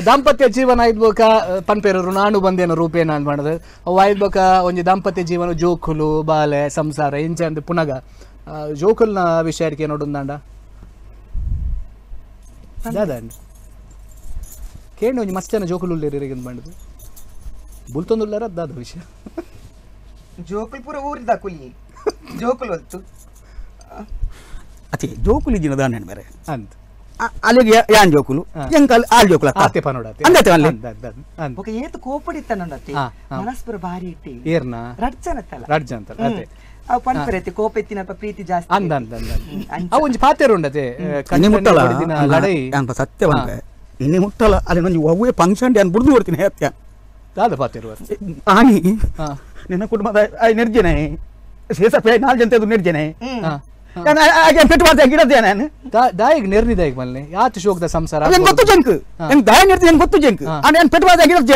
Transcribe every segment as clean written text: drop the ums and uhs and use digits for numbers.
ದಾಂಪತ್ಯ ಜೀವನ ಐದ್ಬೋಕ ಪನ್ಪೇರು ನಾನು ಬಂದೇನೋ ರೂಪೇನ ಅಂತ ಮಾಡಿದ್ರೆ ಅವು ಐದ್ಬೋಕ ಒಂಜಿ ದಾಂಪತ್ಯ ಜೀವನ ಜೋಕುಲು ಬಾಲೆ ಸಂಸಾರ ಇಂಚ ಅಂತ ಪುನಗ ಜೋಕುಲ್ನ ವಿಷಯಕ್ಕೆ ನೋಡುಂದಾಂಡ ದಾದಂಡ ಕೇಳಿ ಒಂಜಿ ಮಸ್ತ್ ಜನ ಜೋಕುಲು ಉಳ್ಳೇರಿಗಂತ ಮಾಡಿದ್ರು ಬುಲ್ತೊಂದುಳ್ಳಾರ ದಾದ ವಿಷಯ ಜೋಕುಲ್ ಪೂರ ಊರಿದ ಕುಲಿ ಜೋಕುಲ್ ಹೊತ್ತು ಅತಿ ಜೋಕುಲಿ ದಿನದ ಬೇರೆ ಅಂತ ಅಲ್ಲಿಗೆ ಯಾನ್ ಜೋಕುಲು ಎಂಕಲ್ ಆಲ್ ಜೋಕುಲ ಆತೆ ಪನೋಡಾತೆ ಅಂದತೆ ಅಲ್ಲಿ ఒక ఏత కోపడిత్తనండతి మనస్పರ ಭಾರಿ ಇಟ್ಟಿ ಏರ್ನ ರಡ್ಜನತ್ತಲ್ಲ ರಾಜ್ಯ ಅಂತ ಅದೇ ಅವು ಪನ್ಪರತಿ ಕೋಪ ಎತ್ತಿನಪ್ಪ ಪ್ರೀತಿ ಜಾಸ್ತಿ ಅಂದ ಅಂದ ಅಂದ ಅವು ಒಂಜಿ ಪಾತೆರು ಉಂಡತೆ ಕಣ್ಣಿ ಮುಟ್ಟಲ್ಲ ಲಡೈ ಅಂತ ಸತ್ಯವಂತ ಇನ್ನಿ ಮುಟ್ಟಲ್ಲ ಅಲ್ಲಿ ನಂಜಿ ಒವ್ವೆ ಫಂಕ್ಷನ್ ಡ್ಯಾನ್ ಬುಡ್ದು ಕೊಡ್ತೀನಿ ಹೇಳ್ತೀಯ ದಾದ ಪಾತೆರು ಆನಿ ನಿನ್ನ ಕುಟುಂಬದ ನಿರ್ಜನೆ ಸೇಸಪ್ಪೆ 4 ಜನತೆ ನಿರ್ಜನೆ ಪೆಟ್ಟು ಮಾಡ್ತಾ ಗಿಡದ್ದೆ ನಾನು ದಾಯಿಗೆ ನಿರ್ನಿದಾಯಿಗೆ ಮಲ್ನೆ ಯಾತು ಶೋಕದ ಸಂಸಾರ ಗೊತ್ತು ಜಂಕ್ ದಾಯ ನಿರ್ತಿ ಗೊತ್ತು ಜಂಕ್ ನಾನು ಪೆಟ್ಟು ಮಾಡ್ತಾ ಗಿಡದ್ದೆ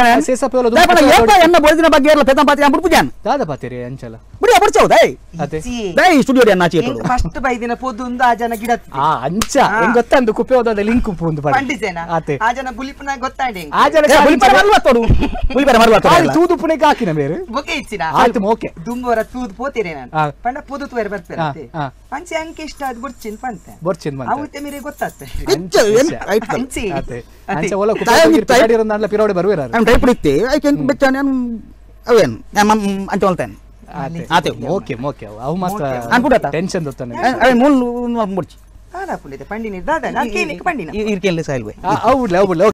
ಎನ್ನ ಬೋದಿನ ಬಗ್ಗೆ ಎಲ್ಲ ಪೆತ್ತ ಪಾತಿ ಬುಡ್ಪು ಜಾನ್ ದಾದ ಪಾತೆರಿ ಅಂಚಲ ಬುಡಿಯ ಬಡ್ಚೌ ದೈ ಅದೇ ದೈ ಸ್ಟುಡಿಯೋ ಡ್ಯಾನ್ ನಾಚಿ ಫಸ್ಟ್ ಬೈದಿನ ಪೊದ್ದು ಆ ಜನ ಗಿಡ ಆ ಅಂಚ ಹೆಂಗ್ ಗೊತ್ತಂದು ಕುಪ್ಪೆ ಹೋದ ಲಿಂಕ್ ಉಪ್ಪು ಒಂದು ಪಂಡಿಸೇನ ಆತೆ ಆ ಜನ ಬುಲಿಪನ ಗೊತ್ತಾಂಡೆ ಆ ಜನ ಬುಲಿಪರ ಮಲ್ವತ್ತೋಡು ಬುಲಿಪರ ಮಲ್ವತ್ತೋಡು ತೂದು ಪುಣೆಗೆ ಹಾಕಿನ ಬೇರೆ ಬೊಕೆ ಇಚ್ಚಿನ ಆಯ್ತು ಓಕೆ ದುಂಬವರ ತೂದು ಪೋತಿರೆ ನಾನು ಪಂಡ ಪುದು ತೂರ ಬರ್ತಾರೆ ಅಂಚೆ ಅಂಕೆ ಇಷ್ಟ ಅದು ಬುಡ್ಚಿನ್ ಪಂತೆ ಬರ್ಚಿನ್ ಮನೆ ಅವತ್ತೆ ಮೇರೆ ಗೊತ್ತಾತ್ತೆ ಅಂಚೆ ಆತೆ ಅಂಚೆ ಒಲ ಕುಪ್ಪೆ ಇರಂದಾಂಡ್ಲ ಪಿರೋಡೆ ಬರುವೆರಾರು ನಾನು ಟೈಪ್ ಇತ್ತೆ ಐ ಕ್ಯಾನ್ ಬೆಚ್ಚ ನಾನು ಅವೇನ್ ನಾನು ಅಂಚೆ ಹೇಳ್ತೇನೆ ಆತೆ ಓಕೆ ಓಕೆ ಅವು ಮಾತ್ರ ಅನ್ಬಿಡತ್ತ ಟೆನ್ಷನ್ ದೊತ್ತನೆ ಅವೆ ಮೂಲ ಮುಡ್ಚಿ ಆನ ಪುಲಿದೆ ಪಂಡಿನಿ ದಾದ ನಾನು ಕೇಳಿಕ್ಕೆ ಪಂಡಿನ ಇರ್ಕೆಲ್ಲ ಸಾಯಿಲ್ವೆ ಅವು ಬಿಡ್ಲೆ